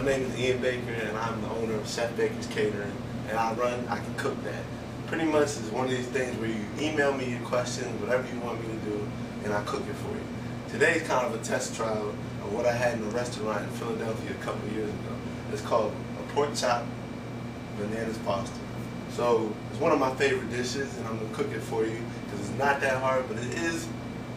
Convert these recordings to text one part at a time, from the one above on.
My name is Ian Baker, and I'm the owner of Chef Baker's Catering, and I can cook that. Pretty much it's one of these things where you email me your questions, whatever you want me to do, and I cook it for you. Today's kind of a test trial of what I had in a restaurant in Philadelphia a couple of years ago. It's called a pork chop bananas pasta. So it's one of my favorite dishes, and I'm going to cook it for you because it's not that hard, but it is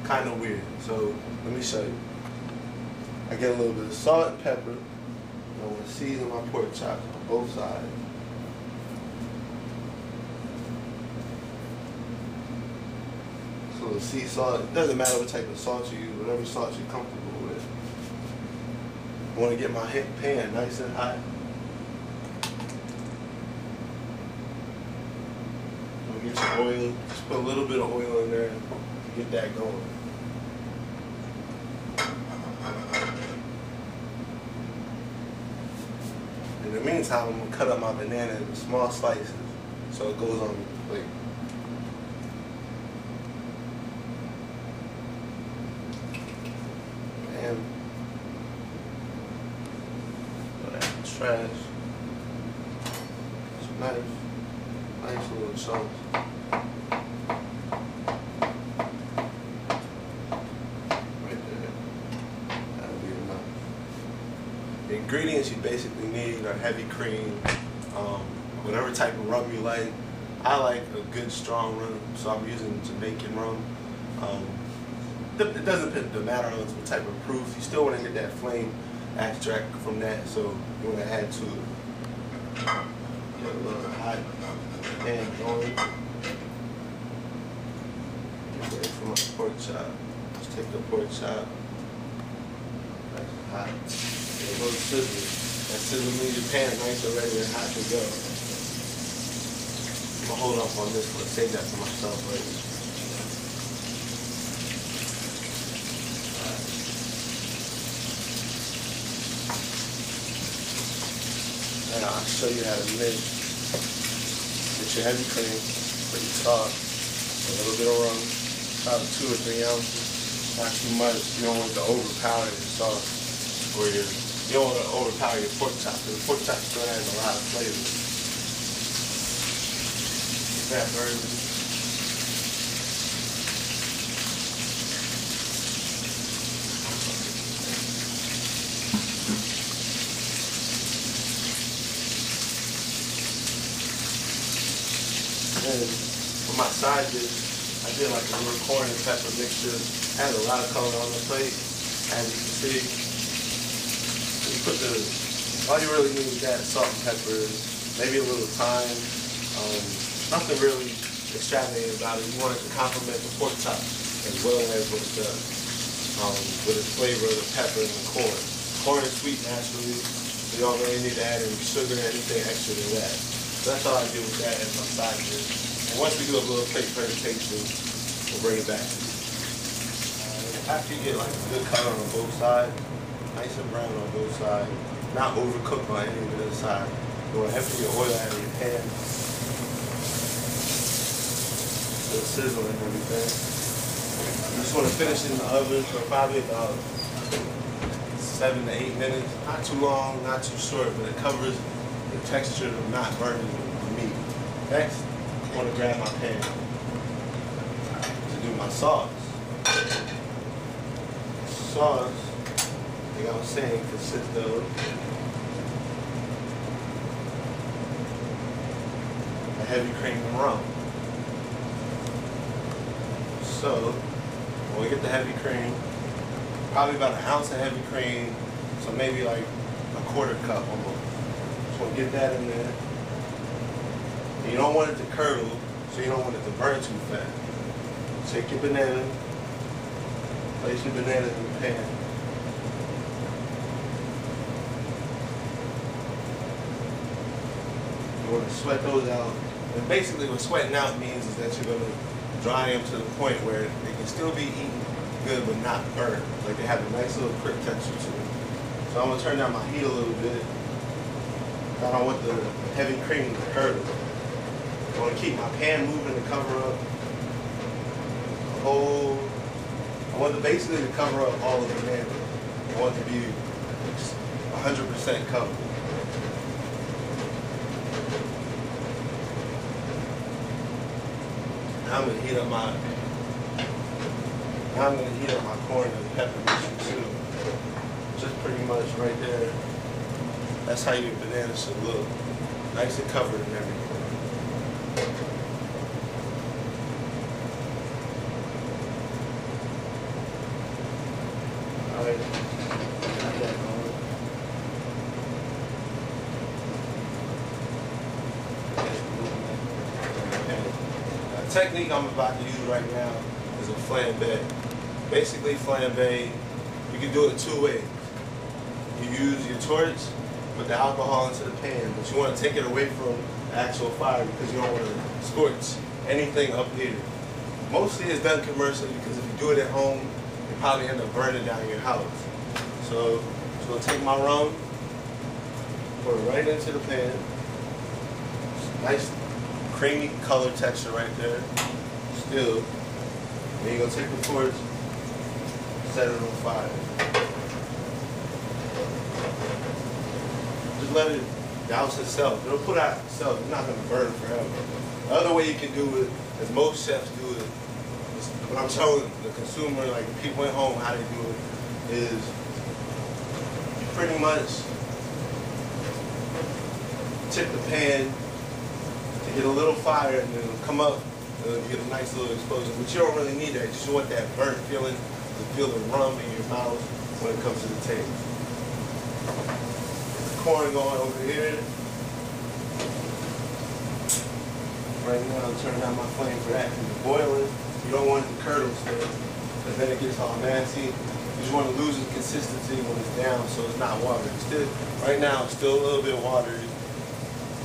kind of weird. So let me show you. I get a little bit of salt and pepper. I want to season my pork chops on both sides. So the sea salt, it doesn't matter what type of salt you use, whatever salt you're comfortable with. I want to get my pan nice and hot. Get your oil, just put a little bit of oil in there and get that going. In the meantime, I'm going to cut up my banana in small slices so it goes on the plate. And throw that in the trash. Some nice little chunks. The ingredients you basically need are heavy cream, whatever type of rum you like. I like a good strong rum, so I'm using Jamaican rum. It doesn't matter on what type of proof. You still want to get that flame extract from that, so you want to add to it. Get a little hot pan going. Get ready for my pork chop. Just take the pork chop. Nice and hot. There goes sizzling. That sizzle means your pan nice and ready and hot to go. I'm gonna hold off on this one. Save that for myself later. Now I'll show you how to mix. Get your heavy cream, put your salt, a little bit of rum, about 2 or 3 ounces. Not too much. You don't want to overpower your sauce or you don't want to overpower your pork chop, because the pork chop still has a lot of flavor. Get that burning. And for my side dish, I did like a little corn and pepper mixture. It has a lot of color on the plate, as you can see. All you really need is that salt and pepper, maybe a little thyme. Nothing really extravagant about it. You want it to complement the pork chop as well as what it does with its flavor of the pepper and the corn. Corn is sweet naturally, so you don't really need to add any sugar or anything extra to that. So that's all I do with that as my side dish. And once we do a little plate presentation, we'll bring it back. After you get like a good color on both sides, nice and brown on both sides, not overcooked on any of the side. You want to empty your oil out of your pan. So it's sizzling and everything. You just want to finish it in the oven for probably about 7 to 8 minutes. Not too long, not too short, but it covers the texture of not burning the meat. Next, I want to grab my pan to do my sauce. Sauce, like I was saying, consists of a heavy cream and rum. So, when we get the heavy cream, probably about 1 ounce of heavy cream, so maybe like a 1/4 cup almost. Just want to get that in there. And you don't want it to curdle, so you don't want it to burn too fast. Take your banana, place your bananas in the pan. You want to sweat those out. And basically what sweating out means is that you're going to dry them to the point where they can still be eaten good but not burnt. Like they have a nice little crisp texture to it. So I'm going to turn down my heat a little bit. I don't want the heavy cream to curdle. I want to keep my pan moving to cover up the whole. I want basically to cover up all of the banana. I want it to be 100% covered. Now I'm gonna heat up my corn and pepper mixture too. Just pretty much right there. That's how your banana should look. Nice and covered and everything. Alright. Got that going. The technique I'm about to use right now is a flambe. Basically, flambe, you can do it two ways. You use your torch, put the alcohol into the pan, but you want to take it away from the actual fire because you don't want to scorch anything up here. Mostly it's done commercially because if you do it at home, you probably end up burning down your house. So I'm just going to take my rum, pour it right into the pan. Nice creamy color texture right there. Still. Then you're going to take the torch, set it on fire. Just let it douse itself. It'll put out itself. It's not going to burn forever. The other way you can do it, as most chefs do it, is what I'm showing the consumer, like the people at home, how they do it, is you pretty much tip the pan to get a little fire and then it'll come up and you get a nice little explosion. But you don't really need that. You just want that burnt feeling, to feel the rum in your mouth when it comes to the taste. Corn going over here. Right now I'm turning down my flame for that because it's boiling. You don't want it to curdle still because then it gets all nasty. You just want to lose the consistency when it's down so it's not watery. Still, right now it's still a little bit watery.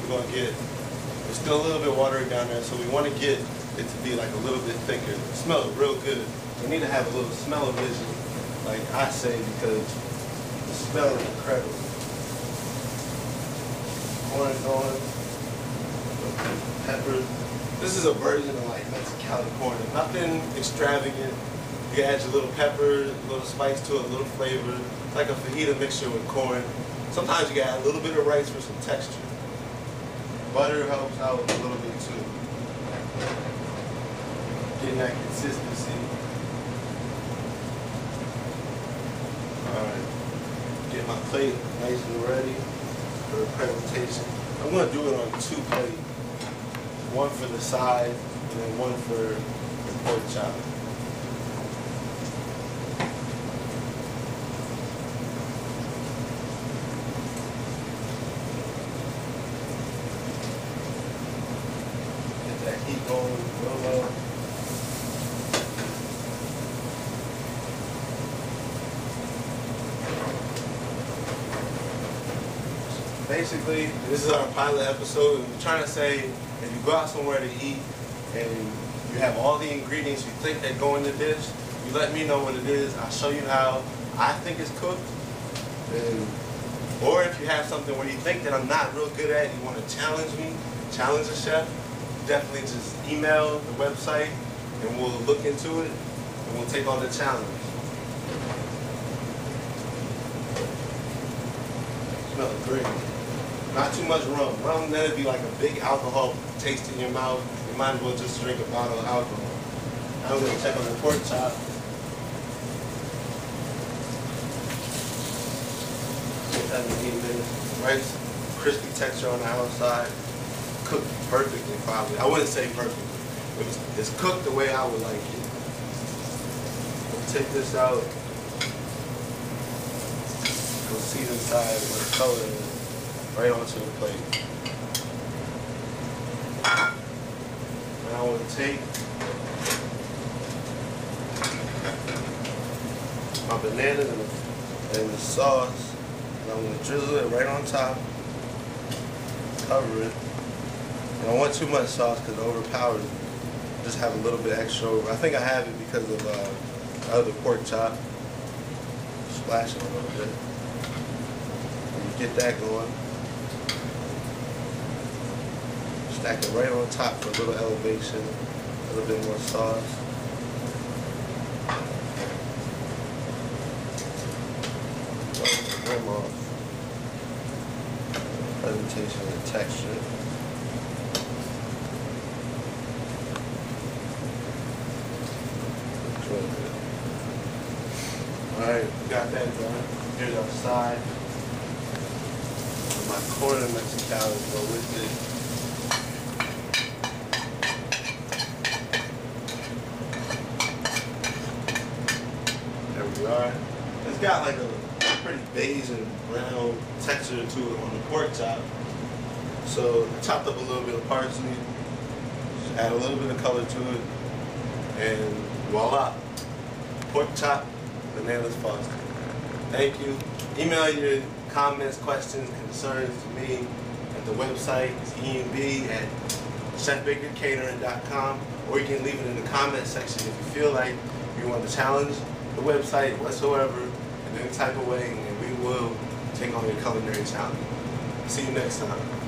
It's still a little bit watery down there, so we want to get it to be like a little bit thicker. It smells real good. We need to have a little smell-o-vision, like I say, because the smell is incredible. Corn going, pepper. This is a version of like Mexican corn. Nothing extravagant. You can add your little pepper, a little spice to it, a little flavor. It's like a fajita mixture with corn. Sometimes you can add a little bit of rice for some texture. Butter helps out a little bit too. Getting that consistency. Alright. Get my plate nice and ready for the presentation. I'm going to do it on 2 plates. One for the side and then one for the pork chop. Keep going real low. Basically, this is our pilot episode. We're trying to say, if you go out somewhere to eat and you have all the ingredients you think that go in the dish, you let me know what it is. I'll show you how I think it's cooked. Or if you have something where you think that I'm not real good at, you want to challenge me, challenge a chef, definitely just email the website and we'll look into it and we'll take on the challenge. Smells great. Not too much rum. Rum, then it'd be like a big alcohol taste in your mouth. You might as well just drink a bottle of alcohol. Now I'm going to check on the pork chop. Get that in 8 minutes. Nice crispy texture on the outside. Cooked perfectly, probably. I wouldn't say perfectly. It's cooked the way I would like it. We'll take this out. We'll see inside what the color is. Right onto the plate. Now I want to take my banana and the sauce. And I'm going to drizzle it right on top. Cover it. I don't want too much sauce because it overpowers it. Just have a little bit extra over. I think I have it because of the other pork chop. Splash it a little bit. And you get that going. Stack it right on top for a little elevation. A little bit more sauce. Rim off. presentation and texture. Looks really good. Alright, got that done. Here's our side. My corner Mexicali go with it. There we are. It's got like a pretty beige and brown texture to it on the pork chop. So I chopped up a little bit of parsley, just add a little bit of color to it, and voila. Pork chop, bananas Foster. Thank you. Email your comments, questions, concerns to me at the website. It's emb@chefbakercatering.com, or you can leave it in the comment section if you feel like you want to challenge the website whatsoever in any type of way, and we will take on your culinary challenge. See you next time.